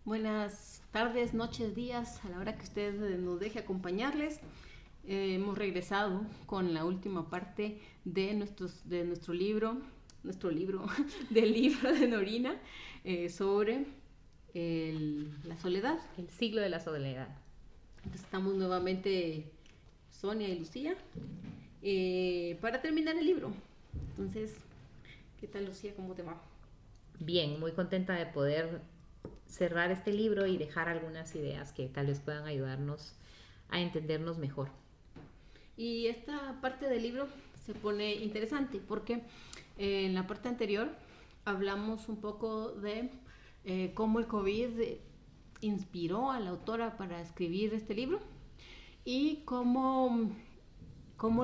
Buenas tardes, noches, días, a la hora que usted nos deje acompañarles. Hemos regresado con la última parte de nuestro libro, del libro de Norina, sobre la soledad. El siglo de la soledad. Entonces, estamos nuevamente Sonia y Lucía para terminar el libro. Entonces, ¿qué tal, Lucía? ¿Cómo te va? Bien, muy contenta de poder cerrar este libro y dejar algunas ideas que tal vez puedan ayudarnos a entendernos mejor. Y esta parte del libro se pone interesante porque en la parte anterior hablamos un poco de cómo el COVID inspiró a la autora para escribir este libro y cómo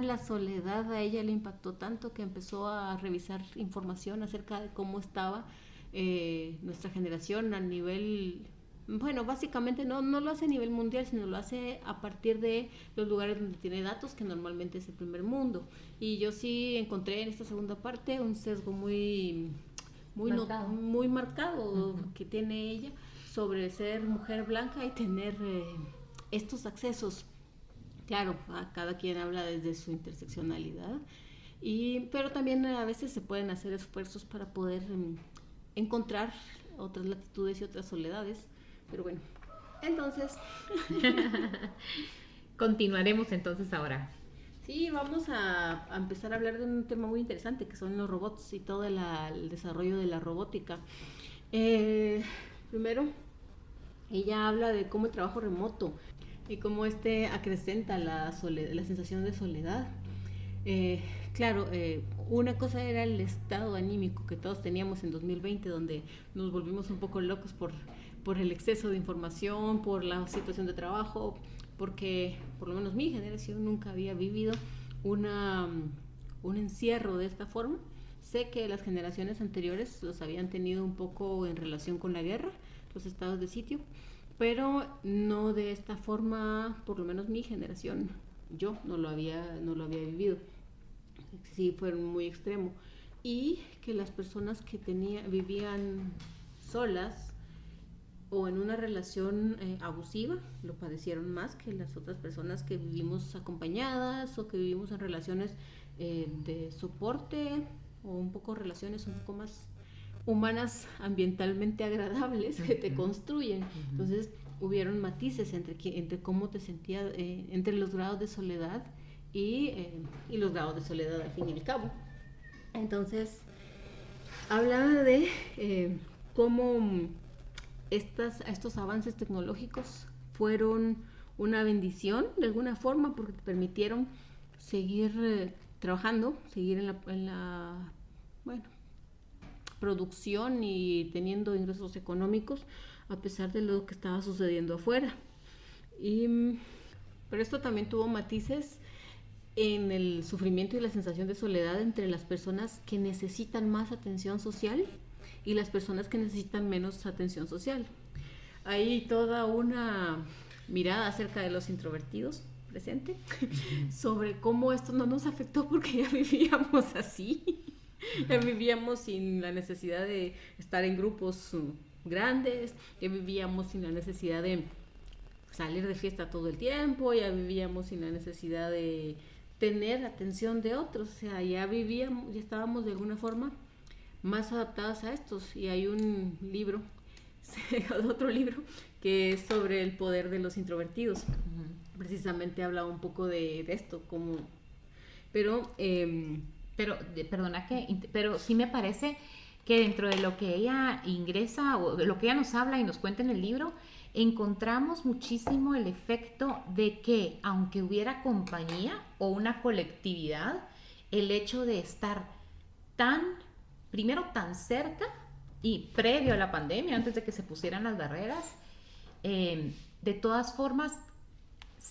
la soledad a ella le impactó tanto que empezó a revisar información acerca de cómo estaba nuestra generación a nivel, bueno, básicamente no lo hace a nivel mundial, sino lo hace a partir de los lugares donde tiene datos, que normalmente es el primer mundo. Y yo sí encontré en esta segunda parte un sesgo muy marcado que tiene ella sobre ser mujer blanca y tener estos accesos. Claro, cada quien habla desde su interseccionalidad, pero también a veces se pueden hacer esfuerzos para poder encontrar otras latitudes y otras soledades. Pero bueno, entonces... Continuaremos entonces ahora. Sí, vamos a empezar a hablar de un tema muy interesante, que son los robots y todo el desarrollo de la robótica. Primero, ella habla de cómo el trabajo remoto y cómo acrecenta la sensación de soledad. Claro, una cosa era el estado anímico que todos teníamos en 2020, donde nos volvimos un poco locos por el exceso de información, por la situación de trabajo, porque por lo menos mi generación nunca había vivido un encierro de esta forma. Sé que las generaciones anteriores los habían tenido un poco en relación con la guerra, los estados de sitio, pero no de esta forma, por lo menos mi generación, yo no lo había vivido. Sí, fue muy extremo. Y que las personas que vivían solas o en una relación abusiva lo padecieron más que las otras personas que vivimos acompañadas o que vivimos en relaciones de soporte o un poco relaciones un poco más humanas, ambientalmente agradables, que te construyen. Entonces hubieron matices entre cómo te sentías, entre los grados de soledad y los grados de soledad al fin y al cabo. Entonces hablaba de cómo estos avances tecnológicos fueron una bendición de alguna forma porque te permitieron seguir trabajando, seguir en la bueno, producción y teniendo ingresos económicos a pesar de lo que estaba sucediendo afuera. Pero esto también tuvo matices en el sufrimiento y la sensación de soledad entre las personas que necesitan más atención social y las personas que necesitan menos atención social. Hay toda una mirada acerca de los introvertidos presente sobre cómo esto no nos afectó porque ya vivíamos así. Ya vivíamos sin la necesidad de estar en grupos grandes, ya vivíamos sin la necesidad de salir de fiesta todo el tiempo, ya vivíamos sin la necesidad de tener atención de otros, o sea, ya estábamos de alguna forma más adaptadas a estos. Y hay un libro, otro libro, que es sobre el poder de los introvertidos. Precisamente habla un poco de esto, como... Pero pero sí me parece que dentro de lo que ella ingresa o de lo que ella nos habla y nos cuenta en el libro, encontramos muchísimo el efecto de que aunque hubiera compañía o una colectividad, el hecho de estar primero tan cerca y previo a la pandemia, antes de que se pusieran las barreras, de todas formas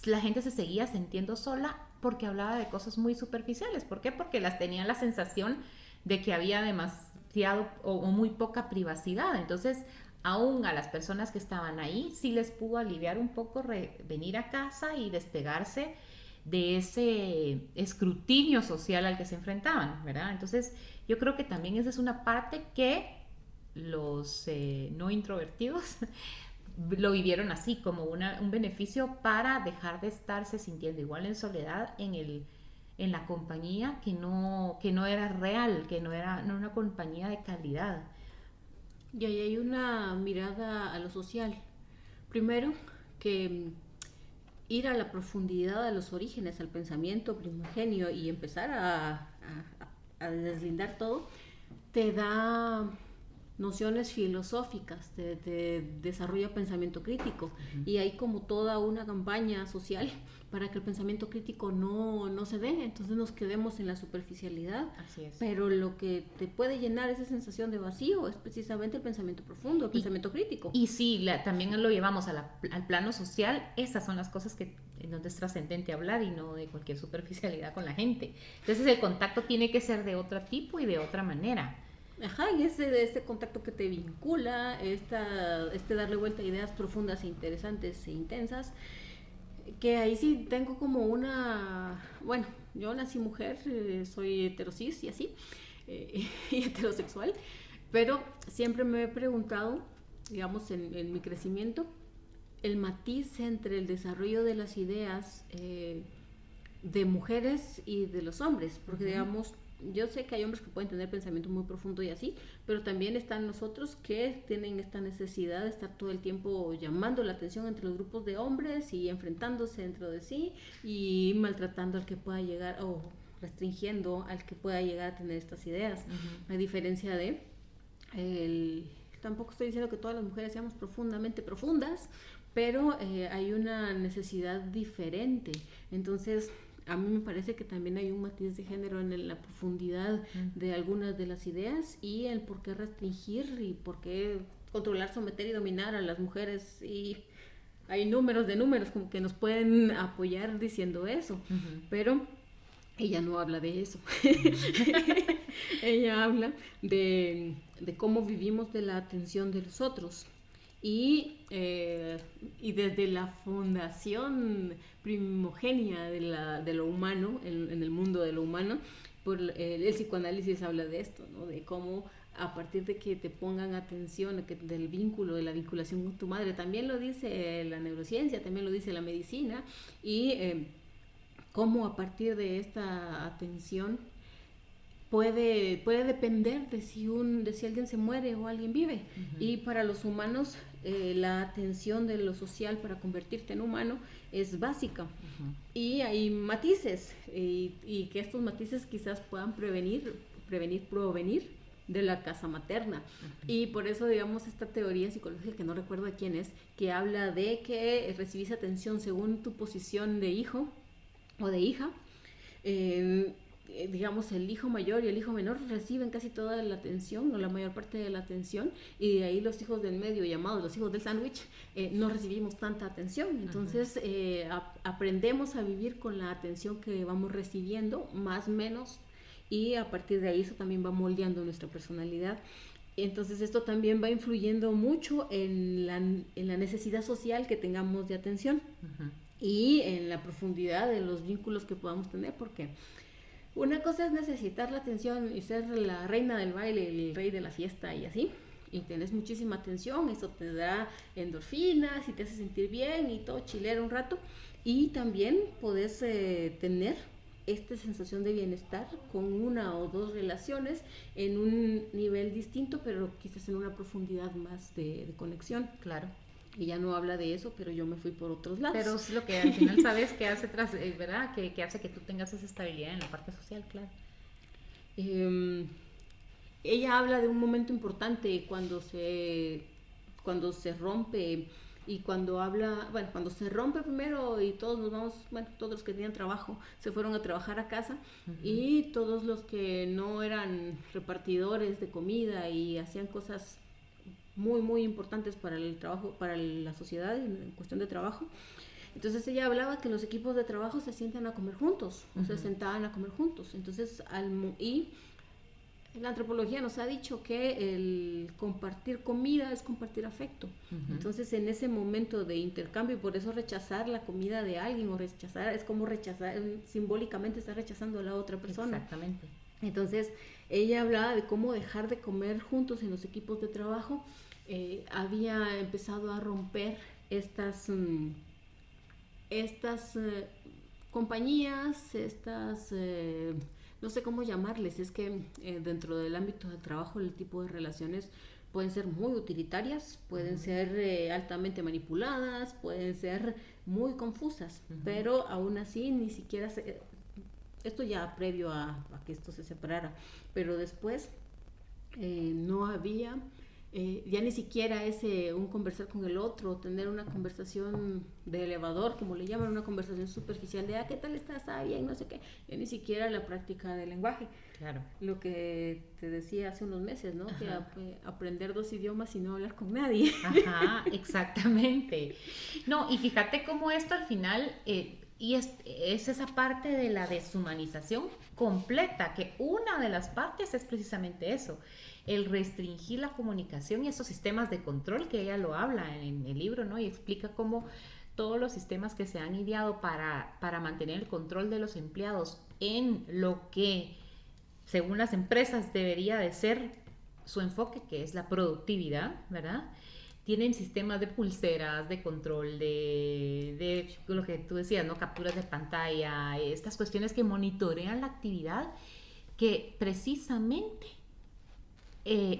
la gente se seguía sintiendo sola porque hablaba de cosas muy superficiales. ¿Por qué? Porque tenían la sensación de que había demasiado o muy poca privacidad. Entonces, aún a las personas que estaban ahí, sí les pudo aliviar un poco venir a casa y despegarse de ese escrutinio social al que se enfrentaban, ¿verdad? Entonces, yo creo que también esa es una parte que los no introvertidos lo vivieron así, como un beneficio para dejar de estarse sintiendo igual en soledad en la compañía que no era real, que no era una compañía de calidad. Y ahí hay una mirada a lo social. Primero, que ir a la profundidad, a los orígenes, al pensamiento primigenio y empezar a deslindar todo, te da nociones filosóficas, te desarrolla pensamiento crítico. Y hay como toda una campaña social para que el pensamiento crítico no se dé, entonces nos quedemos en la superficialidad. Así es. Pero lo que te puede llenar esa sensación de vacío es precisamente el pensamiento profundo, el pensamiento crítico. Y sí, también lo llevamos al plano social. Esas son las cosas en donde es trascendente hablar y no de cualquier superficialidad con la gente. Entonces el contacto tiene que ser de otro tipo y de otra manera. Ajá, y ese contacto que te vincula, este darle vuelta a ideas profundas e interesantes e intensas, que ahí sí tengo como bueno, yo nací mujer, soy heterosis y así, y heterosexual, pero siempre me he preguntado, digamos, en mi crecimiento, el matiz entre el desarrollo de las ideas de mujeres y de los hombres, porque digamos, yo sé que hay hombres que pueden tener pensamiento muy profundo y así, pero también están nosotros que tienen esta necesidad de estar todo el tiempo llamando la atención entre los grupos de hombres y enfrentándose dentro de sí y maltratando al que pueda llegar o restringiendo al que pueda llegar a tener estas ideas. A diferencia de tampoco estoy diciendo que todas las mujeres seamos profundamente profundas, pero hay una necesidad diferente. Entonces a mí me parece que también hay un matiz de género en la profundidad de algunas de las ideas y el por qué restringir y por qué controlar, someter y dominar a las mujeres. Y hay números de números como que nos pueden apoyar diciendo eso, pero ella no habla de eso. Ella habla de cómo vivimos de la atención de los otros. Y desde la fundación primogénia de lo humano, en el mundo de lo humano, el psicoanálisis habla de esto, ¿no? De cómo a partir de que te pongan atención del vínculo, de la vinculación con tu madre, también lo dice la neurociencia, también lo dice la medicina, y cómo a partir de esta atención puede depender de si alguien se muere o alguien vive. Y para los humanos la atención de lo social para convertirte en humano es básica. Y hay matices y que estos matices quizás puedan provenir de la casa materna. Y por eso, digamos, esta teoría psicológica, que no recuerdo de quién es, que habla de que recibís atención según tu posición de hijo o de hija. Digamos, el hijo mayor y el hijo menor reciben casi toda la atención o la mayor parte de la atención, y de ahí los hijos del medio, llamados los hijos del sándwich, no recibimos tanta atención. Entonces aprendemos a vivir con la atención que vamos recibiendo, más o menos, y a partir de ahí eso también va moldeando nuestra personalidad. Entonces esto también va influyendo mucho en la necesidad social que tengamos de atención y en la profundidad de los vínculos que podamos tener, porque una cosa es necesitar la atención y ser la reina del baile, el rey de la fiesta y así, y tenés muchísima atención, eso te da endorfinas y te hace sentir bien y todo chilero un rato, y también podés tener esta sensación de bienestar con una o dos relaciones en un nivel distinto, pero quizás en una profundidad más de conexión. Claro. Ella no habla de eso, pero yo me fui por otros lados. Pero es lo que al final sabes que hace ¿verdad? Que hace que tú tengas esa estabilidad en la parte social, claro. Ella habla de un momento importante cuando se rompe, y cuando se rompe primero y todos nos vamos, todos los que tenían trabajo se fueron a trabajar a casa, y todos los que no eran repartidores de comida y hacían cosas muy, muy importantes para el trabajo, para la sociedad en cuestión de trabajo. Entonces ella hablaba que los equipos de trabajo se sientan a comer juntos, o se sentaban a comer juntos. Entonces, y la antropología nos ha dicho que el compartir comida es compartir afecto. Entonces, en ese momento de intercambio, y por eso rechazar la comida de alguien o rechazar, es como rechazar, simbólicamente está rechazando a la otra persona. Exactamente. Entonces, ella hablaba de cómo dejar de comer juntos en los equipos de trabajo había empezado a romper estas compañías, no sé cómo llamarles, es que dentro del ámbito del trabajo el tipo de relaciones pueden ser muy utilitarias, pueden ser altamente manipuladas, pueden ser muy confusas, pero aún así ni siquiera esto ya previo a que esto se separara, pero después no había ya ni siquiera un conversar con el otro, tener una conversación de elevador, como le llaman, una conversación superficial de, ¿qué tal estás? Bien, no sé qué. Ya ni siquiera la práctica del lenguaje. Claro. Lo que te decía hace unos meses, ¿no? Que aprender 2 idiomas y no hablar con nadie. Ajá, exactamente. No, y fíjate cómo esto al final, y es esa parte de la deshumanización completa, que una de las partes es precisamente eso, el restringir la comunicación y esos sistemas de control que ella lo habla en el libro, ¿no? Y explica cómo todos los sistemas que se han ideado para mantener el control de los empleados en lo que, según las empresas, debería de ser su enfoque, que es la productividad, ¿verdad? Tienen sistemas de pulseras, de control, de lo que tú decías, ¿no? Capturas de pantalla, estas cuestiones que monitorean la actividad, que precisamente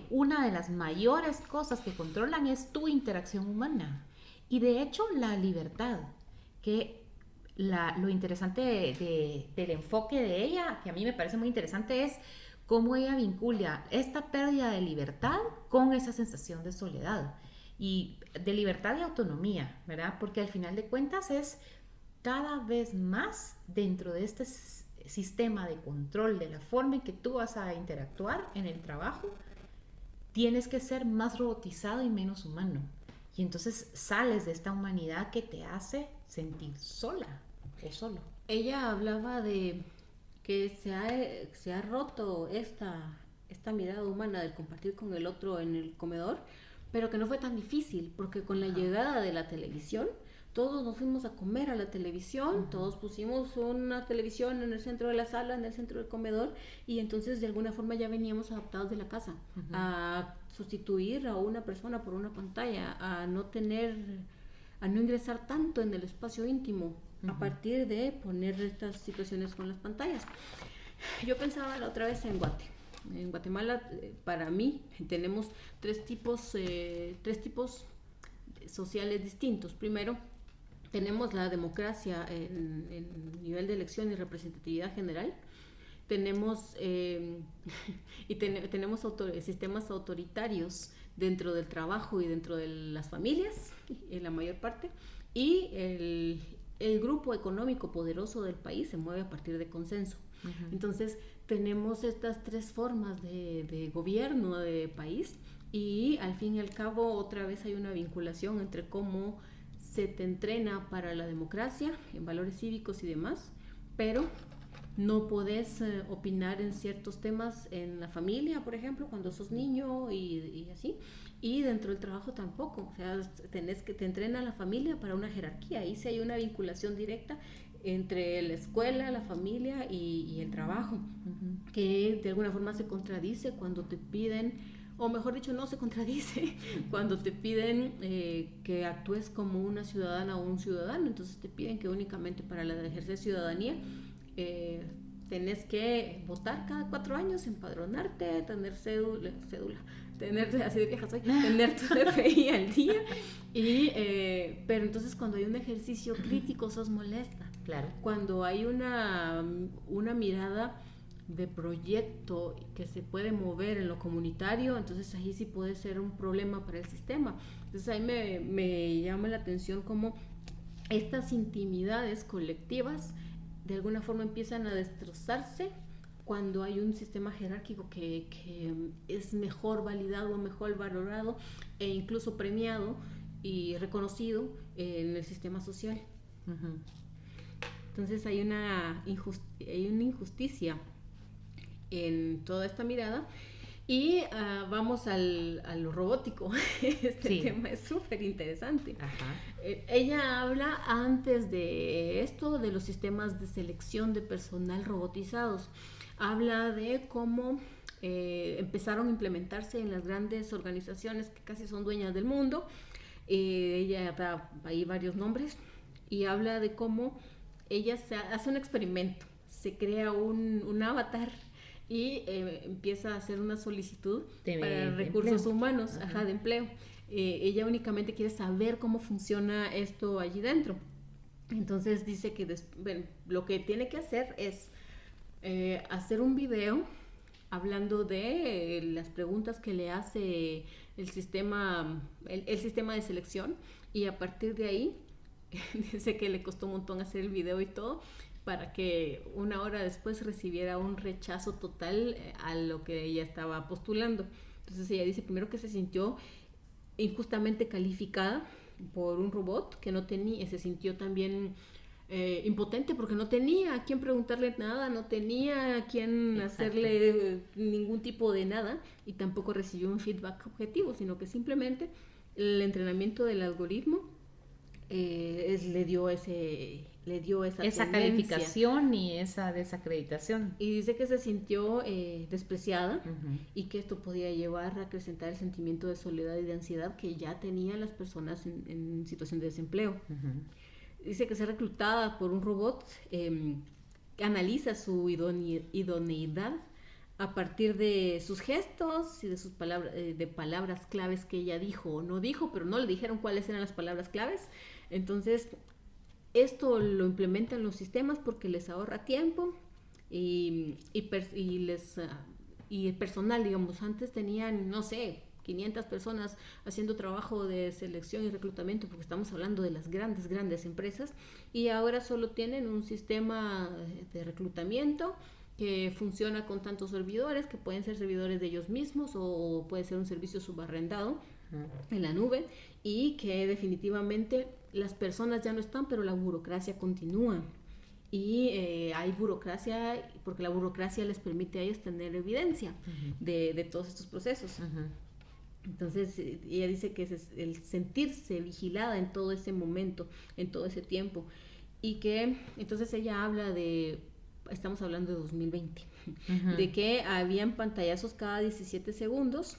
una de las mayores cosas que controlan es tu interacción humana. Y de hecho la libertad, que lo interesante del enfoque de ella, que a mí me parece muy interesante, es cómo ella vincula esta pérdida de libertad con esa sensación de soledad y de libertad y autonomía, ¿verdad? Porque al final de cuentas es cada vez más dentro de este sistema de control de la forma en que tú vas a interactuar en el trabajo, tienes que ser más robotizado y menos humano. Y entonces sales de esta humanidad que te hace sentir sola o solo. Ella hablaba de que se ha roto esta mirada humana del compartir con el otro en el comedor, pero que no fue tan difícil, porque con la llegada de la televisión, todos nos fuimos a comer a la televisión, todos pusimos una televisión en el centro de la sala, en el centro del comedor, y entonces de alguna forma ya veníamos adaptados de la casa a sustituir a una persona por una pantalla, a no ingresar tanto en el espacio íntimo a partir de poner estas situaciones con las pantallas. Yo pensaba la otra vez en Guatemala, para mí tenemos tres tipos sociales distintos. Primero, tenemos la democracia en nivel de elección y representatividad general. Tenemos tenemos sistemas autoritarios dentro del trabajo y dentro de las familias, en la mayor parte, y el grupo económico poderoso del país se mueve a partir de consenso. Entonces tenemos estas tres formas de gobierno de país, y al fin y al cabo otra vez hay una vinculación entre cómo se te entrena para la democracia en valores cívicos y demás, pero no podés opinar en ciertos temas en la familia, por ejemplo, cuando sos niño y así, y dentro del trabajo tampoco. O sea, te entrena la familia para una jerarquía. Ahí sí hay una vinculación directa entre la escuela, la familia y el trabajo, que de alguna forma se contradice cuando te piden, o mejor dicho, no se contradice cuando te piden que actúes como una ciudadana o un ciudadano. Entonces te piden que únicamente para ejercer ciudadanía tenés que votar cada 4 años, empadronarte, tener cédula, tener, así de vieja soy, tener tu DFI al día, pero entonces cuando hay un ejercicio crítico sos molesta. Claro. Cuando hay una mirada de proyecto que se puede mover en lo comunitario, entonces ahí sí puede ser un problema para el sistema. Entonces ahí me llama la atención cómo estas intimidades colectivas de alguna forma empiezan a destrozarse cuando hay un sistema jerárquico que es mejor validado, mejor valorado e incluso premiado y reconocido en el sistema social. Entonces hay una injusticia en toda esta mirada. Y vamos a lo robótico. Este tema es súper interesante. Ella habla antes de esto de los sistemas de selección de personal robotizados. Habla de cómo empezaron a implementarse en las grandes organizaciones que casi son dueñas del mundo. Ella da ahí varios nombres y habla de cómo ella hace un experimento, se crea un avatar y empieza a hacer una solicitud para recursos humanos, de empleo. Ella únicamente quiere saber cómo funciona esto allí dentro. Entonces dice que lo que tiene que hacer es hacer un video hablando de las preguntas que le hace el sistema de selección, y a partir de ahí dice que le costó un montón hacer el video y todo, para que una hora después recibiera un rechazo total a lo que ella estaba postulando. Entonces ella dice primero que se sintió injustamente calificada por un robot, que no tenía, se sintió también impotente porque no tenía a quién preguntarle nada, no tenía a quién hacerle ningún tipo de nada, y tampoco recibió un feedback objetivo, sino que simplemente el entrenamiento del algoritmo le dio esa calificación y esa desacreditación. Y dice que se sintió despreciada, y que esto podía llevar a acrecentar el sentimiento de soledad y de ansiedad que ya tenían las personas en situación de desempleo. Dice que ser reclutada por un robot que analiza su idoneidad a partir de sus gestos y de sus palabras claves que ella dijo o no dijo, pero no le dijeron cuáles eran las palabras claves. Entonces, esto lo implementan los sistemas porque les ahorra tiempo y el personal, digamos, antes tenían, no sé, 500 personas haciendo trabajo de selección y reclutamiento, porque estamos hablando de las grandes empresas, y ahora solo tienen un sistema de reclutamiento que funciona con tantos servidores, que pueden ser servidores de ellos mismos o puede ser un servicio subarrendado en la nube, y que definitivamente las personas ya no están, pero la burocracia continúa. Y hay burocracia porque la burocracia les permite a ellos tener evidencia de todos estos procesos. Entonces ella dice que es el sentirse vigilada en todo ese momento, en todo ese tiempo, y que entonces ella habla estamos hablando de 2020, de que habían pantallazos cada 17 segundos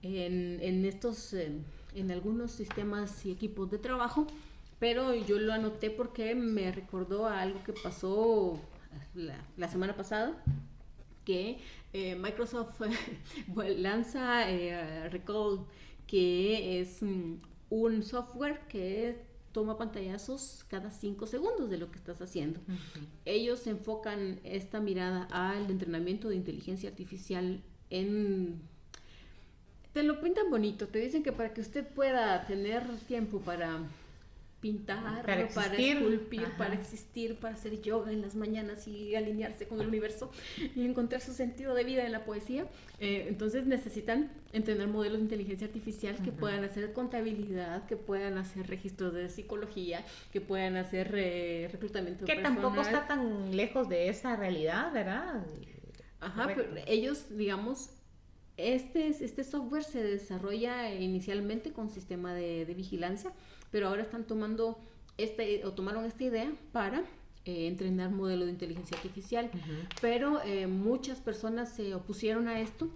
en algunos sistemas y equipos de trabajo, pero yo lo anoté porque me recordó a algo que pasó la semana pasada, que Microsoft lanza Recall, que es un software que toma pantallazos cada 5 segundos de lo que estás haciendo. Ellos enfocan esta mirada al entrenamiento de inteligencia artificial te lo pintan bonito, te dicen que para que usted pueda tener tiempo para pintar, para esculpir, para existir, para hacer yoga en las mañanas y alinearse con el universo y encontrar su sentido de vida en la poesía. Entonces necesitan entrenar modelos de inteligencia artificial que puedan hacer contabilidad, que puedan hacer registros de psicología, que puedan hacer reclutamiento que personal. Tampoco está tan lejos de esa realidad, ¿verdad? Pero ellos, digamos, este software se desarrolla inicialmente con sistema de vigilancia, pero ahora están tomaron esta idea para entrenar modelos de inteligencia artificial, pero muchas personas se opusieron a esto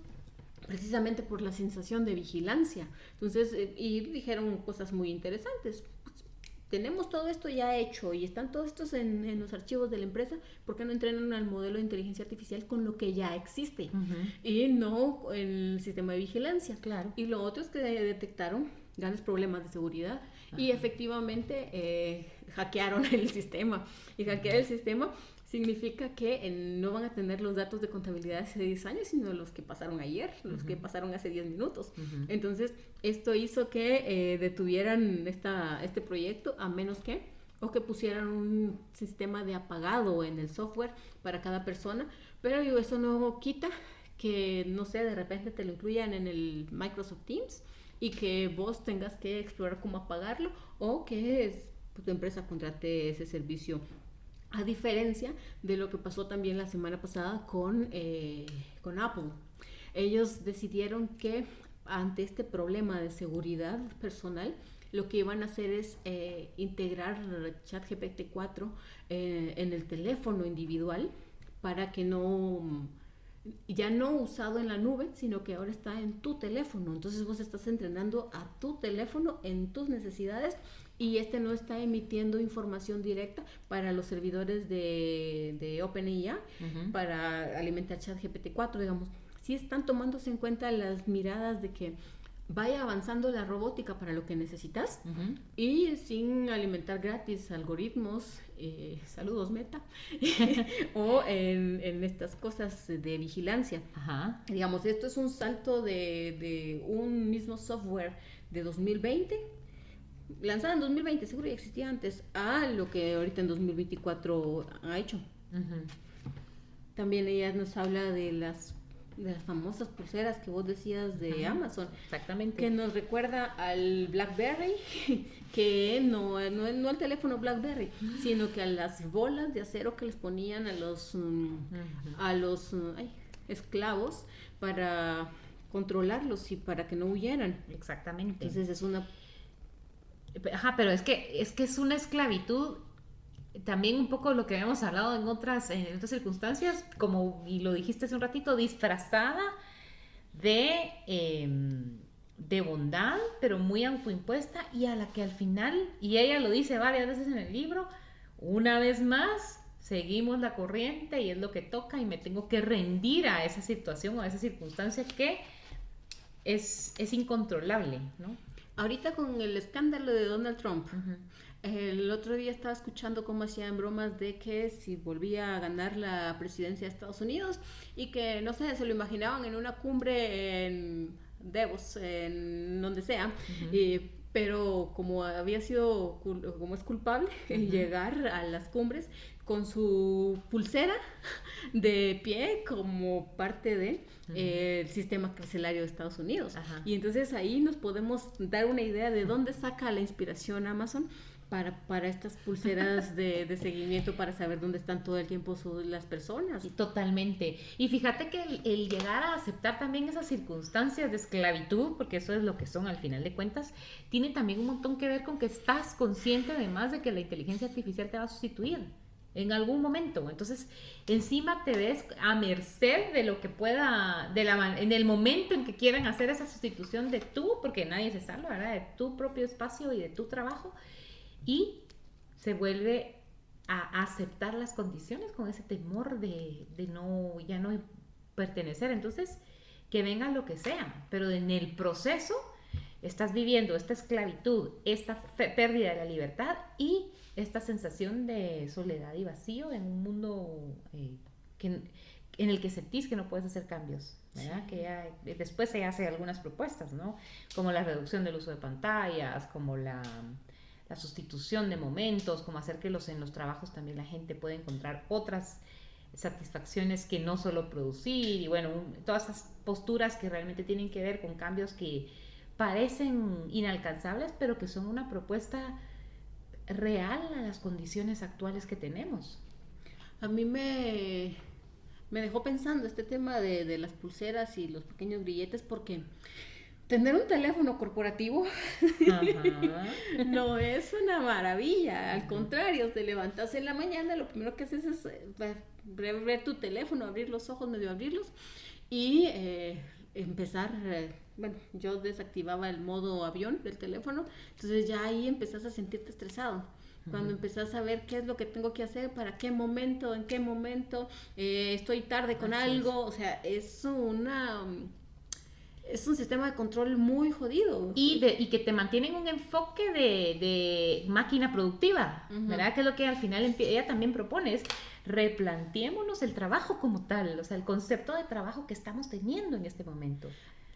precisamente por la sensación de vigilancia. Entonces, y dijeron cosas muy interesantes. Tenemos todo esto ya hecho y están todos estos en los archivos de la empresa, ¿por qué no entrenan al modelo de inteligencia artificial con lo que ya existe? Y no en el sistema de vigilancia. Claro. Y lo otro es que detectaron grandes problemas de seguridad y efectivamente hackearon el sistema. Y hackear el sistema significa que no van a tener los datos de contabilidad de hace 10 años, sino los que pasaron ayer, los que pasaron hace 10 minutos. Entonces, esto hizo que detuvieran este proyecto, a menos que pusieran un sistema de apagado en el software para cada persona, pero eso no quita que, no sé, de repente te lo incluyan en el Microsoft Teams y que vos tengas que explorar cómo apagarlo, o que tu empresa contrate ese servicio. A diferencia de lo que pasó también la semana pasada con Apple. Ellos decidieron que ante este problema de seguridad personal, lo que iban a hacer es integrar ChatGPT 4 en el teléfono individual para que no ya no usado en la nube, sino que ahora está en tu teléfono. Entonces vos estás entrenando a tu teléfono en tus necesidades y este no está emitiendo información directa para los servidores de OpenAI para alimentar ChatGPT 4, digamos. Sí están tomándose en cuenta las miradas de que vaya avanzando la robótica para lo que necesitas y sin alimentar gratis algoritmos, saludos Meta, o en estas cosas de vigilancia. Digamos, esto es un salto de un mismo software de 2020, lanzada en 2020, seguro ya existía antes, a lo que ahorita en 2024 ha hecho. También ella nos habla de las famosas pulseras que vos decías de Amazon. Exactamente. Que nos recuerda al BlackBerry, que no al teléfono BlackBerry, sino que a las bolas de acero que les ponían a los esclavos para controlarlos y para que no huyeran. Exactamente. Entonces es una... pero es que es una esclavitud. También un poco lo que habíamos hablado en otras circunstancias, como y lo dijiste hace un ratito, disfrazada de bondad, pero muy autoimpuesta, y a la que al final, y ella lo dice varias veces en el libro, una vez más seguimos la corriente y es lo que toca y me tengo que rendir a esa situación o a esa circunstancia que es incontrolable, ¿no? Ahorita con el escándalo de Donald Trump, el otro día estaba escuchando cómo hacían bromas de que si volvía a ganar la presidencia de Estados Unidos y que, no sé, se lo imaginaban en una cumbre en Davos, en donde sea, pero como es culpable llegar a las cumbres con su pulsera de pie como parte del sistema carcelario de Estados Unidos. Y entonces ahí nos podemos dar una idea de dónde saca la inspiración Amazon para estas pulseras de seguimiento, para saber dónde están todo el tiempo las personas. Sí, totalmente. Y fíjate que el llegar a aceptar también esas circunstancias de esclavitud, porque eso es lo que son al final de cuentas, tiene también un montón que ver con que estás consciente además de que la inteligencia artificial te va a sustituir en algún momento. Entonces, encima te ves a merced de lo que pueda, en el momento en que quieran hacer esa sustitución de porque nadie se salva, ¿verdad? De tu propio espacio y de tu trabajo. Y se vuelve a aceptar las condiciones con ese temor de ya no pertenecer. Entonces, que venga lo que sea, pero en el proceso estás viviendo esta esclavitud, esta pérdida de la libertad y esta sensación de soledad y vacío en un mundo en el que sentís que no puedes hacer cambios, ¿verdad? Sí. Que después se hace algunas propuestas, ¿no? Como la reducción del uso de pantallas, como la sustitución de momentos, como hacer que en los trabajos también la gente pueda encontrar otras satisfacciones que no solo producir, y bueno, todas esas posturas que realmente tienen que ver con cambios que parecen inalcanzables, pero que son una propuesta real a las condiciones actuales que tenemos. A mí me dejó pensando este tema de las pulseras y los pequeños grilletes, porque tener un teléfono corporativo no es una maravilla. Al contrario, te levantas en la mañana, lo primero que haces es ver tu teléfono, abrir los ojos, medio abrirlos y empezar... bueno, yo desactivaba el modo avión del teléfono, entonces ya ahí empezás a sentirte estresado. Cuando empezás a ver qué es lo que tengo que hacer, para qué momento, en qué momento, estoy tarde con algo, o sea, es un sistema de control muy jodido. Y que te mantiene en un enfoque de máquina productiva, ¿verdad? Que es lo que al final ella también propone, es replanteémonos el trabajo como tal, o sea, el concepto de trabajo que estamos teniendo en este momento.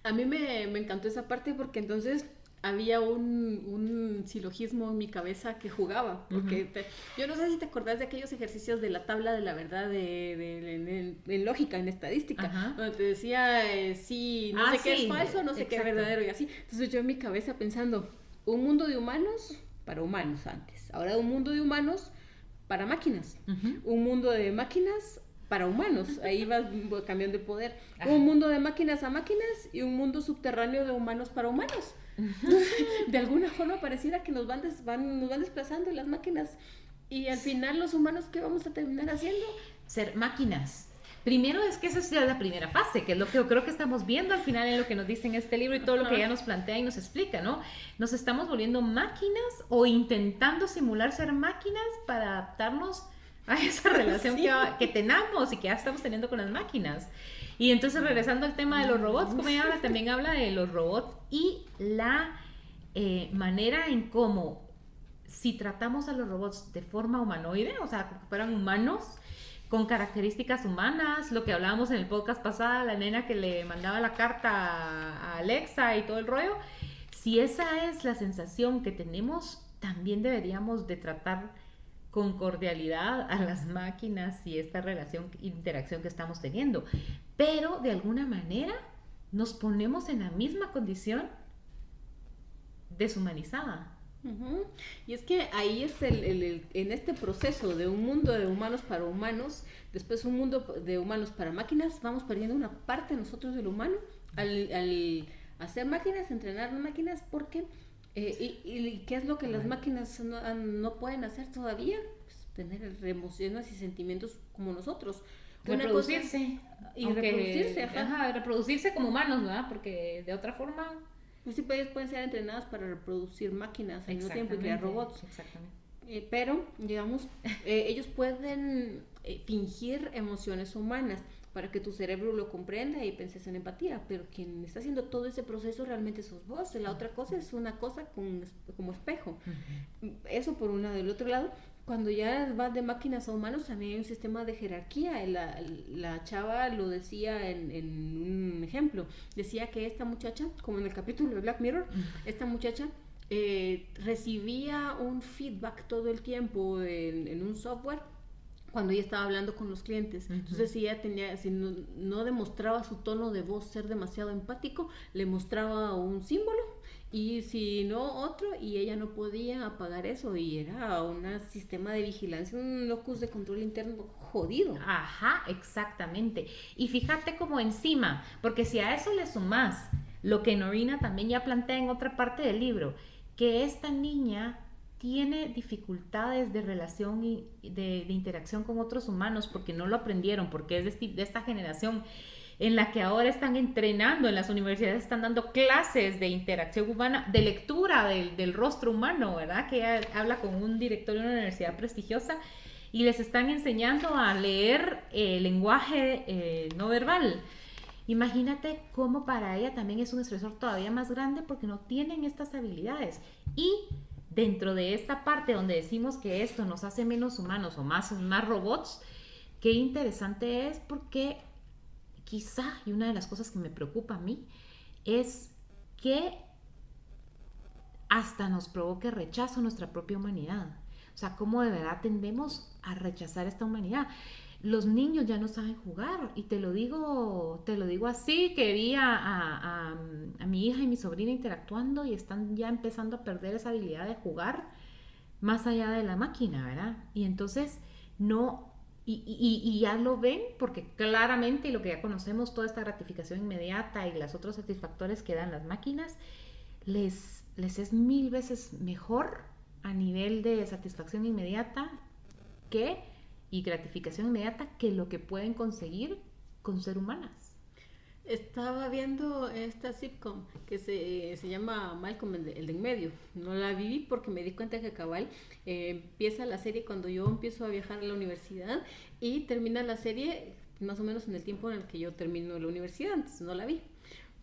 A mí me encantó esa parte porque entonces había un silogismo en mi cabeza que jugaba, porque yo no sé si te acordás de aquellos ejercicios de la tabla de la verdad en lógica, en estadística, donde te decía sí, no sé qué es falso, no sé qué es verdadero y así. Entonces yo en mi cabeza pensando, un mundo de humanos para humanos antes, ahora un mundo de humanos para máquinas, un mundo de máquinas para humanos, ahí va cambiando de poder, un mundo de máquinas a máquinas y un mundo subterráneo de humanos para humanos. De alguna forma pareciera que nos van desplazando las máquinas y al final los humanos, ¿qué vamos a terminar haciendo? Ser máquinas. Primero es que esa es ya la primera fase, que es lo que yo creo que estamos viendo al final en lo que nos dice en este libro y todo lo que ella nos plantea y nos explica, ¿no? Nos estamos volviendo máquinas o intentando simular ser máquinas para adaptarnos a esa relación Sí. que tenemos y que ya estamos teniendo con las máquinas. Y entonces regresando al tema de los robots, como ella habla, también habla de los robots y la manera en cómo si tratamos a los robots de forma humanoide, o sea, como que fueran humanos, con características humanas, lo que hablábamos en el podcast pasado, la nena que le mandaba la carta a Alexa y todo el rollo, si esa es la sensación que tenemos, también deberíamos de tratar con cordialidad a las máquinas y esta relación, interacción que estamos teniendo. Pero de alguna manera nos ponemos en la misma condición deshumanizada. Uh-huh. Y es que ahí es en este proceso de un mundo de humanos para humanos, después un mundo de humanos para máquinas, vamos perdiendo una parte de nosotros del humano al hacer máquinas, entrenar máquinas, porque y ¿qué es lo que las máquinas no pueden hacer todavía? Pues tener emociones y sentimientos como nosotros. Reproducirse. Y reproducirse, ajá, reproducirse como humanos, ¿verdad? Porque de otra forma... Pues sí, pueden ser entrenadas para reproducir máquinas al mismo tiempo y crear robots. Exactamente. Pero, digamos, ellos pueden fingir emociones humanas para que tu cerebro lo comprenda y penses en empatía, pero quien está haciendo todo ese proceso realmente sos vos. La otra cosa es una cosa como espejo. Uh-huh. Eso por un lado. Del otro lado, cuando ya vas de máquinas a humanos, también hay un sistema de jerarquía. La chava lo decía en un ejemplo. Decía que esta muchacha, como en el capítulo de Black Mirror, esta muchacha recibía un feedback todo el tiempo en un software cuando ella estaba hablando con los clientes. Uh-huh. Entonces si ella si no demostraba su tono de voz ser demasiado empático, le mostraba un símbolo y si no otro, y ella no podía apagar eso, y era un sistema de vigilancia, un locus de control interno jodido. Ajá, exactamente. Y fíjate como encima, porque si a eso le sumas lo que Norina también ya plantea en otra parte del libro, que esta niña tiene dificultades de relación y de interacción con otros humanos porque no lo aprendieron, porque es de esta generación en la que ahora están entrenando, en las universidades están dando clases de interacción humana, de lectura del rostro humano, ¿verdad? Que ella habla con un director de una universidad prestigiosa y les están enseñando a leer el lenguaje no verbal. Imagínate cómo para ella también es un estresor todavía más grande porque no tienen estas habilidades. Y dentro de esta parte donde decimos que esto nos hace menos humanos o más robots, qué interesante es porque quizá, y una de las cosas que me preocupa a mí, es que hasta nos provoque rechazo a nuestra propia humanidad. O sea, cómo de verdad tendemos a rechazar esta humanidad. Los niños ya no saben jugar, y te lo digo así, que vi a mi hija y mi sobrina interactuando y están ya empezando a perder esa habilidad de jugar más allá de la máquina, ¿verdad? Y entonces no, y ya lo ven porque claramente, y lo que ya conocemos, toda esta gratificación inmediata y los otros satisfactores que dan las máquinas, les es 1000 veces mejor a nivel de satisfacción inmediata y gratificación inmediata que lo que pueden conseguir con ser humanas. Estaba viendo esta sitcom que se llama Malcolm, el de en medio. No la viví porque me di cuenta que cabal empieza la serie cuando yo empiezo a viajar a la universidad y termina la serie más o menos en el tiempo en el que yo termino la universidad, entonces no la vi.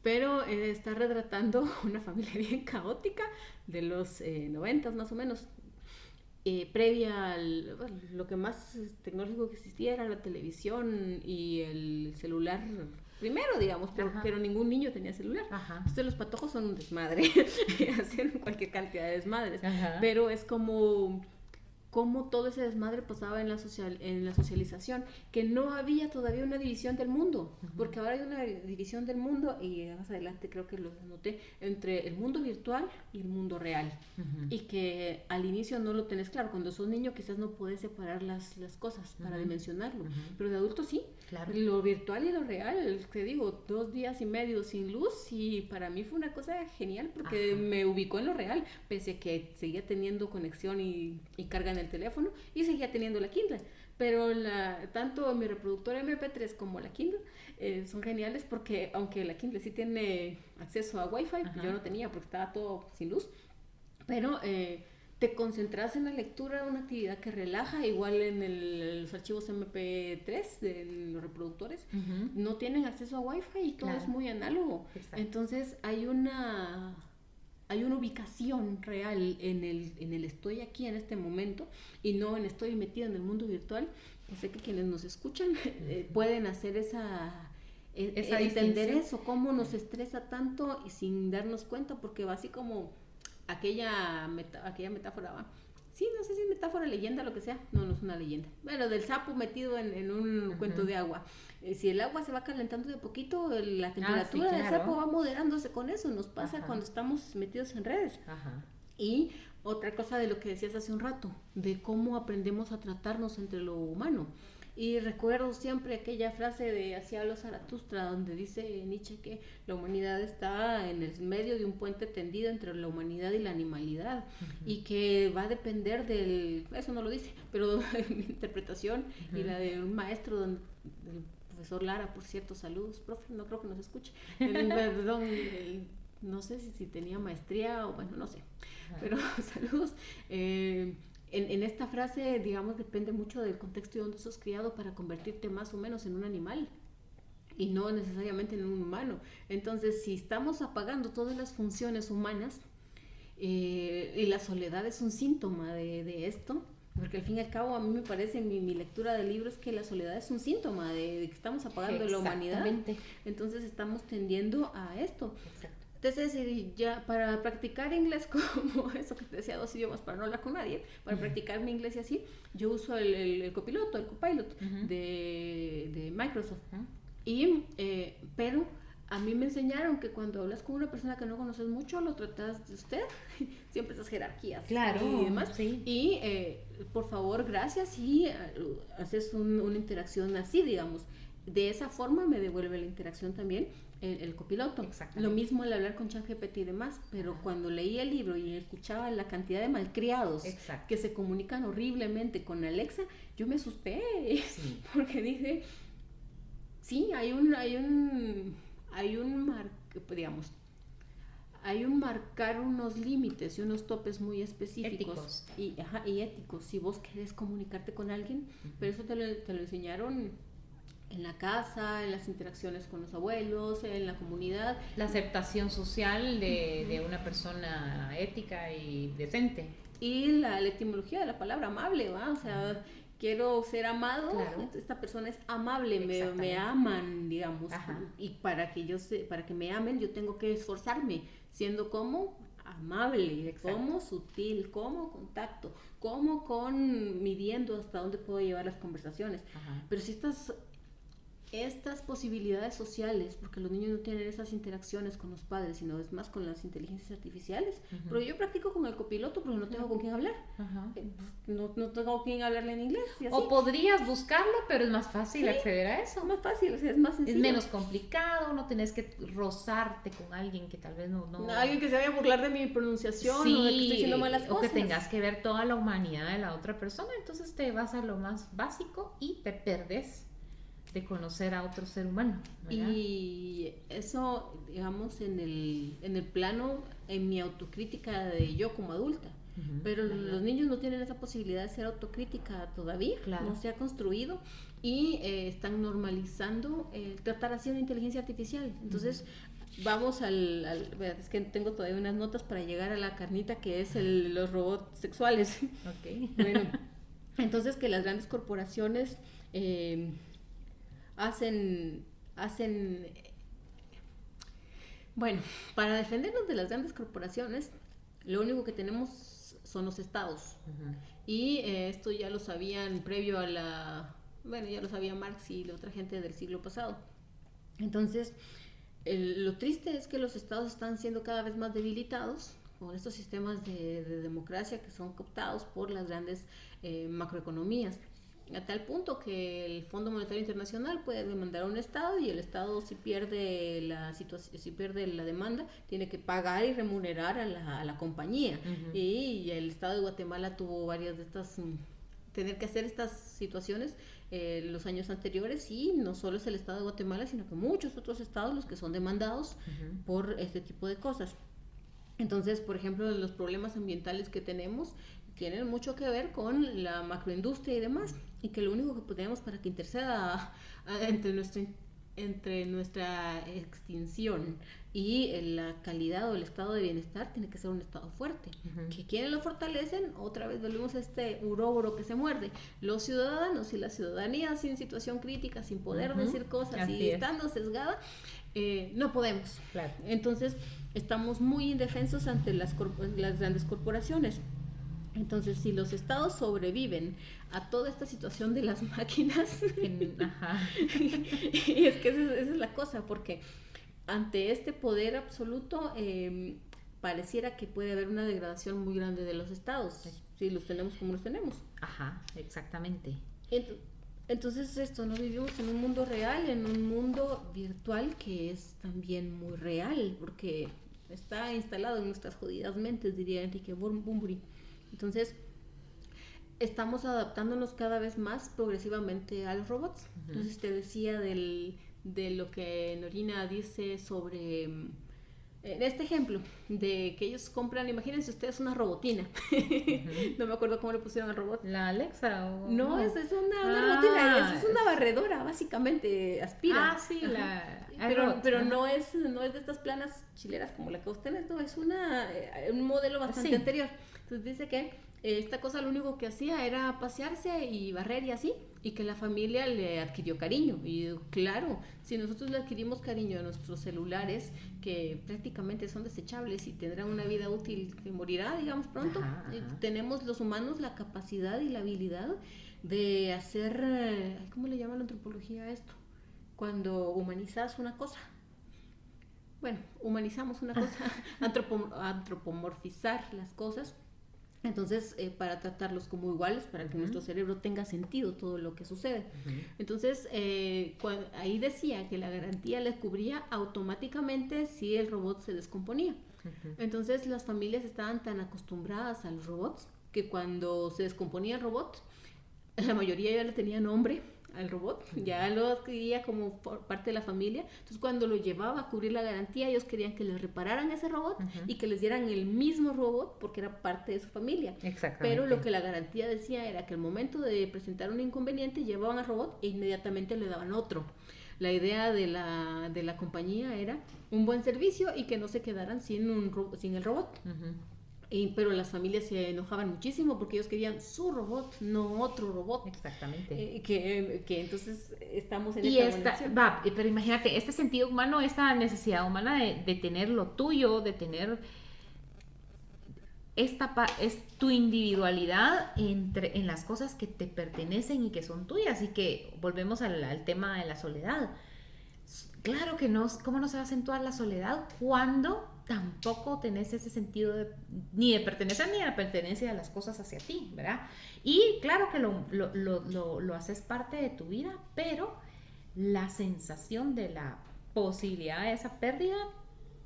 Pero está retratando una familia bien caótica de los 90 más o menos. Previa lo que más tecnológico que existía era la televisión y el celular primero, digamos, pero ningún niño tenía celular. Ajá. Entonces los patojos son un desmadre, hacían cualquier cantidad de desmadres. Ajá. Pero es como todo ese desmadre pasaba en la socialización, que no había todavía una división del mundo, porque ahora hay una división del mundo, y más adelante creo que lo noté, entre el mundo virtual y el mundo real, y que al inicio no lo tenés claro. Cuando sos niño quizás no puedes separar las cosas para dimensionarlo, pero de adulto sí. Claro. Lo virtual y lo real, te digo, 2 días y medio sin luz, y para mí fue una cosa genial porque me ubicó en lo real, pese a que seguía teniendo conexión y carga en el teléfono y seguía teniendo la Kindle. Pero tanto mi reproductor MP3 como la Kindle son geniales porque aunque la Kindle sí tiene acceso a Wi-Fi, yo no tenía porque estaba todo sin luz, pero te concentras en la lectura de una actividad que relaja, igual en los archivos MP3 de los reproductores, no tienen acceso a Wi-Fi y todo es muy análogo. Exacto. Entonces hay una ubicación real en el estoy aquí en este momento y no en estoy metido en el mundo virtual. Sé que quienes nos escuchan pueden hacer entender eso, cómo nos estresa tanto y sin darnos cuenta, porque va así como aquella metáfora, ¿va? Sí, no sé si es metáfora, leyenda, lo que sea. No es una leyenda. Bueno, del sapo metido en un cuento de agua. Si el agua se va calentando de poquito, la temperatura del sapo va moderándose con eso. Nos pasa cuando estamos metidos en redes. Y otra cosa de lo que decías hace un rato, de cómo aprendemos a tratarnos entre lo humano. Y recuerdo siempre aquella frase de Así habló Zaratustra, donde dice Nietzsche que la humanidad está en el medio de un puente tendido entre la humanidad y la animalidad, y que va a depender eso no lo dice, pero mi interpretación y la de un maestro, el profesor Lara, por cierto, saludos, profe, no creo que nos escuche, perdón, no sé si tenía maestría o bueno, no sé, pero saludos. En esta frase, digamos, depende mucho del contexto y donde sos criado para convertirte más o menos en un animal y no necesariamente en un humano. Entonces, si estamos apagando todas las funciones humanas y la soledad es un síntoma de esto, porque al fin y al cabo a mí me parece en mi lectura de libros que la soledad es un síntoma de que estamos apagando la humanidad. Entonces estamos tendiendo a esto. Exacto. Entonces, ya para practicar inglés, como eso que te decía, 2 idiomas para no hablar con nadie, para practicar mi inglés y así, yo uso el copiloto, el copilot de Microsoft. Pero a mí me enseñaron que cuando hablas con una persona que no conoces mucho, lo tratas de usted, siempre esas jerarquías y demás. Sí. Y por favor, gracias, y haces una interacción así, digamos. De esa forma me devuelve la interacción también el copiloto. Lo mismo al hablar con ChatGPT y demás, pero cuando leí el libro y escuchaba la cantidad de malcriados que se comunican horriblemente con Alexa, yo me asusté, porque dije, sí, hay un marcar unos límites y unos topes muy específicos y éticos si vos querés comunicarte con alguien, pero eso te lo enseñaron en la casa, en las interacciones con los abuelos, en la comunidad. La aceptación social de una persona ética y decente. Y la etimología de la palabra amable, ¿va? O sea, quiero ser amado, esta persona es amable, me aman, digamos. Y para que me amen, yo tengo que esforzarme, siendo como amable, como sutil, como contacto, como midiendo hasta dónde puedo llevar las conversaciones. Pero si estas posibilidades sociales, porque los niños no tienen esas interacciones con los padres, sino es más con las inteligencias artificiales, pero yo practico con el copiloto, pero no tengo con quién hablar, no tengo con quién hablarle en inglés. Y así. O podrías buscarlo, pero es más fácil acceder a eso. Es más fácil, o sea, es más sencillo. Es menos complicado, no tenés que rozarte con alguien que tal vez no... Alguien que se vaya a burlar de mi pronunciación, o de que estoy diciendo malas cosas. O que tengas que ver toda la humanidad de la otra persona, entonces te vas a lo más básico y te perdés de conocer a otro ser humano, ¿verdad? Y eso, digamos, en el plano, en mi autocrítica de yo como adulta, pero los niños no tienen esa posibilidad de ser autocrítica todavía, no se ha construido, y están normalizando tratar así una inteligencia artificial. Entonces vamos es que tengo todavía unas notas para llegar a la carnita, que es los robots sexuales. Bueno, entonces que las grandes corporaciones hacen bueno, para defendernos de las grandes corporaciones, lo único que tenemos son los estados. Y esto ya lo sabían previo a ya lo sabía Marx y la otra gente del siglo pasado. Entonces, lo triste es que los estados están siendo cada vez más debilitados con estos sistemas de democracia que son cooptados por las grandes macroeconomías. a tal punto que el Fondo Monetario Internacional puede demandar a un Estado y el Estado si pierde la situación, si pierde la demanda, tiene que pagar y remunerar a la compañía. Y el Estado de Guatemala tuvo varias de estas, tener que hacer estas situaciones los años anteriores, y no solo es el Estado de Guatemala, sino que muchos otros estados los que son demandados por este tipo de cosas. Entonces, por ejemplo, los problemas ambientales que tenemos tienen mucho que ver con la macroindustria y demás, y que lo único que tenemos para que interceda entre nuestra extinción y la calidad o el estado de bienestar tiene que ser un estado fuerte. Que quienes lo fortalecen, otra vez volvemos a este uróboro que se muerde, los ciudadanos y la ciudadanía sin situación crítica, sin poder decir cosas Así y es. estando sesgada, no podemos. Claro. Entonces estamos muy indefensos ante las grandes corporaciones. Entonces, si los estados sobreviven a toda esta situación de las máquinas, y es que esa es la cosa, porque ante este poder absoluto, pareciera que puede haber una degradación muy grande de los estados, si los tenemos como los tenemos. Ajá, exactamente. Entonces no vivimos en un mundo real, en un mundo virtual que es también muy real, porque está instalado en nuestras jodidas mentes, diría Enrique Bunbury. Entonces, estamos adaptándonos cada vez más progresivamente a los robots. Entonces, te decía de lo que Norina dice sobre, en este ejemplo, de que ellos compran, imagínense ustedes una robotina. No me acuerdo cómo le pusieron al robot. ¿La Alexa o...? No, esa es una robotina, es una barredora, básicamente, aspira. Ah, sí, pero no es de estas planas chileras como la que ustedes, no, es un modelo bastante anterior. Entonces dice que esta cosa lo único que hacía era pasearse y barrer y así, y que la familia le adquirió cariño. Y claro, si nosotros le adquirimos cariño a nuestros celulares, que prácticamente son desechables y tendrán una vida útil que morirá, digamos, pronto, tenemos los humanos la capacidad y la habilidad de hacer, ¿cómo le llama la antropología a esto? Cuando humanizas una cosa. Bueno, humanizamos una cosa, antropomorfizar las cosas. Entonces, para tratarlos como iguales, para que nuestro cerebro tenga sentido todo lo que sucede. Entonces, ahí decía que la garantía le cubría automáticamente si el robot se descomponía. Entonces, las familias estaban tan acostumbradas a los robots que cuando se descomponía el robot, la mayoría ya le tenía nombre al robot, ya lo adquiría como parte de la familia. Entonces, cuando lo llevaba a cubrir la garantía, ellos querían que les repararan ese robot y que les dieran el mismo robot porque era parte de su familia. Exactamente. Pero lo que la garantía decía era que al momento de presentar un inconveniente, llevaban al robot e inmediatamente le daban otro. La idea de la compañía era un buen servicio y que no se quedaran sin el robot. Pero las familias se enojaban muchísimo porque ellos querían su robot, no otro robot. Exactamente. Que entonces estamos en pero imagínate, este sentido humano, esta necesidad humana de tener lo tuyo, de tener es tu individualidad en las cosas que te pertenecen y que son tuyas, y que volvemos al tema de la soledad. Claro que no, ¿cómo no se va a acentuar la soledad cuando tampoco tenés ese sentido ni de pertenecer ni de la pertenencia de las cosas hacia ti, ¿verdad? Y claro que lo haces parte de tu vida, pero la sensación de la posibilidad de esa pérdida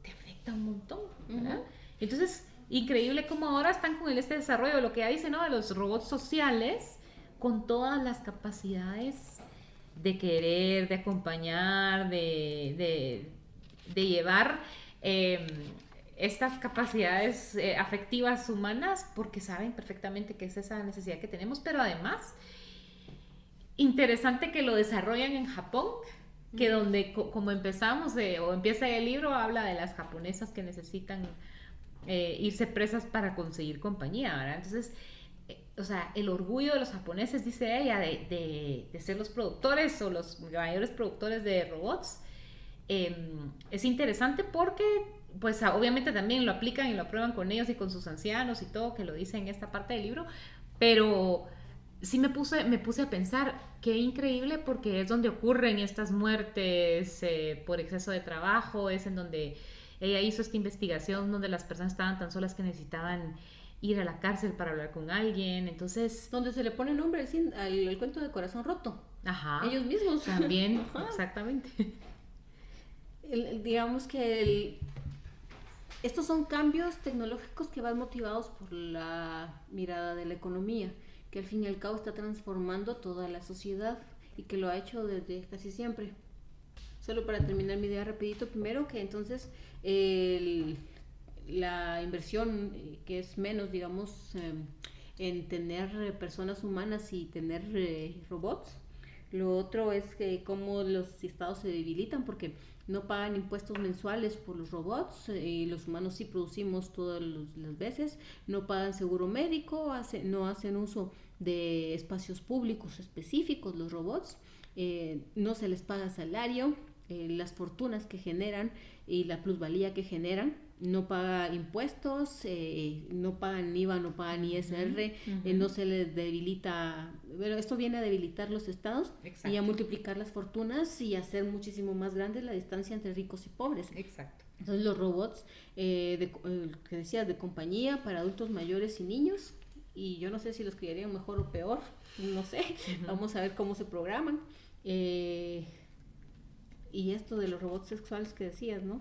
te afecta un montón, ¿verdad? Entonces, increíble cómo ahora están con este desarrollo de lo que ya dice, ¿no? De los robots sociales, con todas las capacidades de querer, de acompañar, de llevar estas capacidades afectivas humanas, porque saben perfectamente que es esa necesidad que tenemos. Pero además, interesante que lo desarrollan en Japón, que donde como empezamos o empieza el libro, habla de las japonesas que necesitan irse presas para conseguir compañía, ¿verdad? Entonces, o sea, el orgullo de los japoneses, dice ella, de ser los productores o los mayores productores de robots, es interesante porque, pues, obviamente también lo aplican y lo aprueban con ellos y con sus ancianos y todo, que lo dice en esta parte del libro, pero sí me puse a pensar, qué increíble, porque es donde ocurren estas muertes por exceso de trabajo, es en donde ella hizo esta investigación donde las personas estaban tan solas que necesitaban ir a la cárcel para hablar con alguien, entonces... Donde se le pone nombre al cuento de Corazón Roto. Ajá. Ellos mismos. También, Ajá. exactamente. Digamos que estos son cambios tecnológicos que van motivados por la mirada de la economía, que al fin y al cabo está transformando toda la sociedad y que lo ha hecho desde casi siempre. Solo para terminar mi idea rapidito, primero que entonces la inversión que es menos, digamos, en tener personas humanas y tener robots. Lo otro es que cómo los estados se debilitan porque no pagan impuestos mensuales por los robots y los humanos sí producimos todas las veces, no pagan seguro médico, no hacen uso de espacios públicos específicos los robots, no se les paga salario, las fortunas que generan y la plusvalía que generan, no paga impuestos, no pagan IVA, no pagan ISR, no se les debilita, bueno, esto viene a debilitar los estados. Exacto. Y a multiplicar las fortunas y hacer muchísimo más grande la distancia entre ricos y pobres. Exacto. Entonces los robots, que decías, de compañía para adultos mayores y niños, y yo no sé si los criarían mejor o peor, no sé, vamos a ver cómo se programan. Y esto de los robots sexuales que decías, ¿no?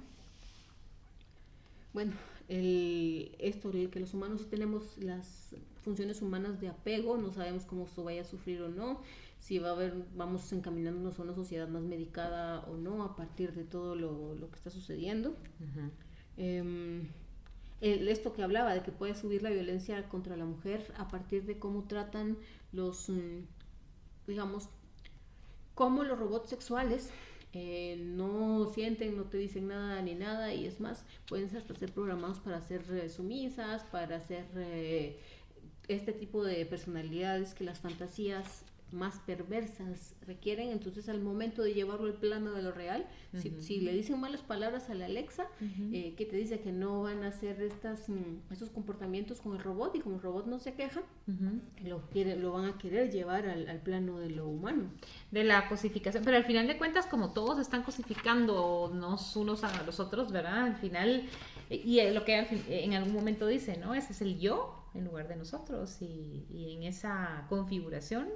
Bueno, esto de que los humanos sí tenemos las funciones humanas de apego, no sabemos cómo esto vaya a sufrir o no, si vamos encaminándonos a una sociedad más medicada o no a partir de todo lo que está sucediendo. Esto que hablaba de que puede subir la violencia contra la mujer a partir de cómo tratan digamos, cómo los robots sexuales no sienten, no te dicen nada ni nada, y es más, pueden hasta ser programados para ser sumisas, para ser este tipo de personalidades que las fantasías más perversas requieren. Entonces al momento de llevarlo al plano de lo real, si le dicen malas palabras a la Alexa, que te dice que no van a hacer estos comportamientos con el robot, y como el robot no se queja, lo van a querer llevar al plano de lo humano, de la cosificación. Pero al final de cuentas, como todos están cosificándonos unos a los otros, ¿verdad? Al final, y lo que en algún momento dice, ¿no? Ese es el yo en lugar de nosotros, y en esa configuración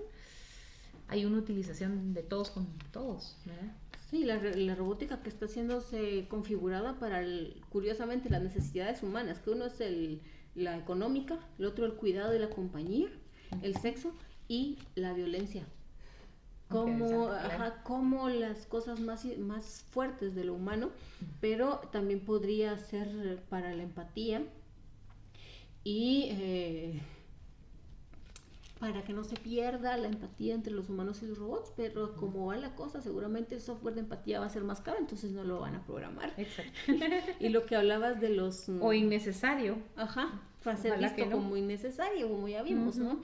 hay una utilización de todos con todos, ¿verdad? Sí, la robótica que está siéndose configurada para, curiosamente, las necesidades humanas, que uno es la económica, el otro el cuidado y la compañía, el sexo y la violencia. Como las cosas más fuertes de lo humano, pero también podría ser para la empatía y para que no se pierda la empatía entre los humanos y los robots, pero como va la cosa, seguramente el software de empatía va a ser más caro, entonces no lo van a programar. Exacto. Y lo que hablabas de los... o innecesario. Ajá, va a ser visto como innecesario, como ya vimos, ¿no?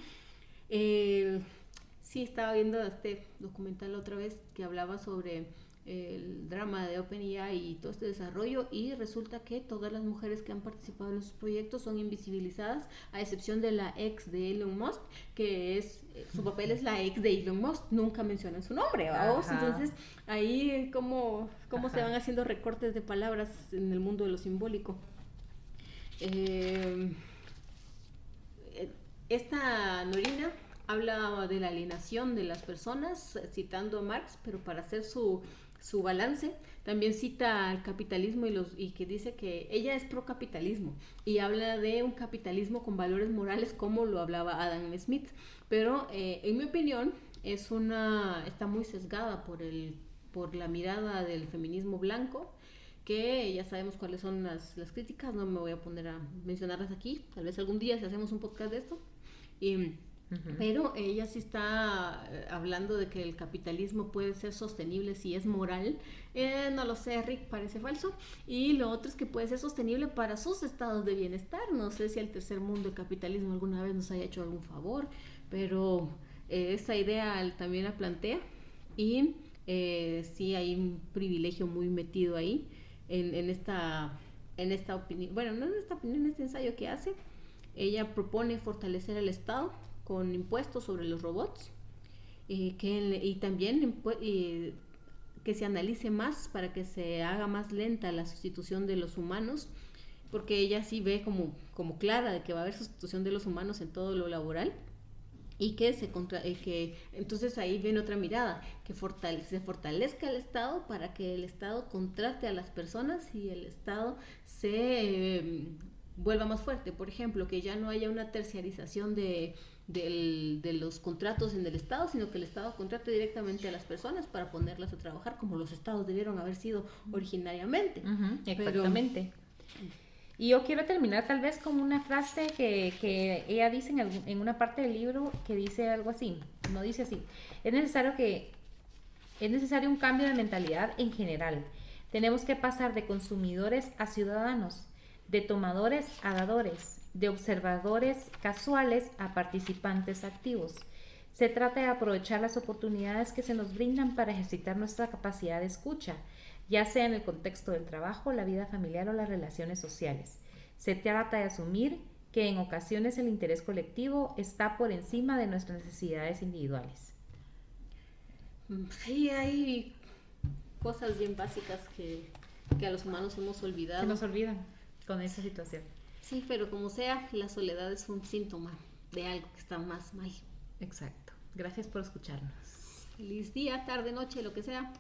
Sí, estaba viendo este documental otra vez que hablaba sobre el drama de OpenAI y todo este desarrollo, y resulta que todas las mujeres que han participado en esos proyectos son invisibilizadas, a excepción de la ex de Elon Musk, que su papel es la ex de Elon Musk, nunca mencionan su nombre, ¿vamos? Entonces ahí cómo se van haciendo recortes de palabras en el mundo de lo simbólico. Esta Norina habla de la alienación de las personas, citando a Marx, pero para hacer su balance, también cita al capitalismo y que dice que ella es pro capitalismo y habla de un capitalismo con valores morales como lo hablaba Adam Smith, pero en mi opinión está muy sesgada por la mirada del feminismo blanco, que ya sabemos cuáles son las críticas, no me voy a poner a mencionarlas aquí, tal vez algún día si hacemos un podcast de esto, pero ella sí está hablando de que el capitalismo puede ser sostenible si es moral. No lo sé, Rick, parece falso. Y lo otro es que puede ser sostenible para sus estados de bienestar. No sé si al tercer mundo el capitalismo alguna vez nos haya hecho algún favor, pero esa idea también la plantea. Y sí hay un privilegio muy metido ahí en esta opinión. Bueno, no en esta opinión, en este ensayo que hace. Ella propone fortalecer el Estado con impuestos sobre los robots, y también que se analice más para que se haga más lenta la sustitución de los humanos, porque ella sí ve como clara de que va a haber sustitución de los humanos en todo lo laboral y que que entonces ahí viene otra mirada, que se fortalezca el Estado para que el Estado contrate a las personas y el Estado se vuelva más fuerte. Por ejemplo, que ya no haya una terciarización de los contratos en el Estado, sino que el Estado contrate directamente a las personas para ponerlas a trabajar como los estados debieron haber sido originariamente. Exactamente. Y yo quiero terminar tal vez con una frase que ella dice en una parte del libro, que dice algo así, no dice así: es necesario un cambio de mentalidad en general. Tenemos que pasar de consumidores a ciudadanos, de tomadores a dadores, de observadores casuales a participantes activos. Se trata de aprovechar las oportunidades que se nos brindan para ejercitar nuestra capacidad de escucha, ya sea en el contexto del trabajo, la vida familiar o las relaciones sociales. Se trata de asumir que en ocasiones el interés colectivo está por encima de nuestras necesidades individuales. Sí, hay cosas bien básicas que a los humanos hemos olvidado. Se nos olvidan con esa situación. Sí, pero como sea, la soledad es un síntoma de algo que está más mal. Exacto. Gracias por escucharnos. Feliz día, tarde, noche, lo que sea.